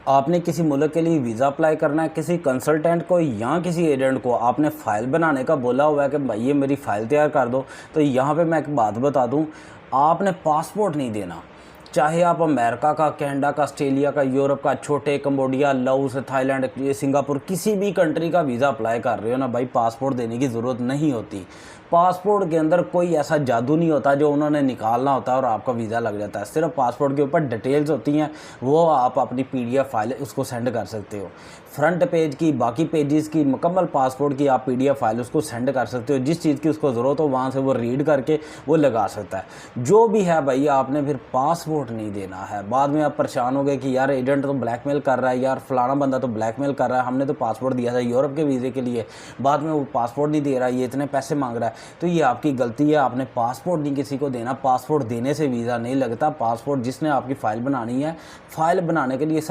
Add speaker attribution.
Speaker 1: आपने किसी मुल्क के लिए वीज़ा अप्लाई करना है, किसी कंसल्टेंट को या किसी एजेंट को आपने फ़ाइल बनाने का बोला हुआ है कि भाई ये मेरी फ़ाइल तैयार कर दो, तो यहाँ पे मैं एक बात बता दूँ, आपने पासपोर्ट नहीं देना। चाहे आप अमेरिका का, कनाडा का, ऑस्ट्रेलिया का, यूरोप का, छोटे कंबोडिया, लाओस, थाईलैंड, सिंगापुर, किसी भी कंट्री का वीज़ा अप्लाई कर रहे हो ना भाई, पासपोर्ट देने की ज़रूरत नहीं होती। पासपोर्ट के अंदर कोई ऐसा जादू नहीं होता जो उन्होंने निकालना होता है और आपका वीज़ा लग जाता है। सिर्फ पासपोर्ट के ऊपर डिटेल्स होती हैं, वो आप अपनी पीडीएफ फाइल उसको सेंड कर सकते हो। फ्रंट पेज की, बाकी पेजेस की, मुकम्मल पासपोर्ट की आप पीडीएफ फाइल उसको सेंड कर सकते हो। जिस चीज़ की उसको ज़रूरत हो वहाँ से वो रीड करके वो लगा सकता है। जो भी है भाई, आपने फिर पासपोर्ट नहीं देना है। बाद में आप परेशान हो गए कि यार एजेंट तो ब्लैकमेल कर रहा है, यार फलाना बंदा तो ब्लैकमेल कर रहा है, हमने तो पासपोर्ट दिया था यूरोप के वीज़े के लिए, बाद में वो पासपोर्ट नहीं दे रहा, ये इतने पैसे मांग रहा है। तो ये आपकी गलती है, आपने पासपोर्ट नहीं किसी को देना। पासपोर्ट देने से वीज़ा नहीं लगता। पासपोर्ट जिसने आपकी फ़ाइल बनानी है, फ़ाइल बनाने के लिए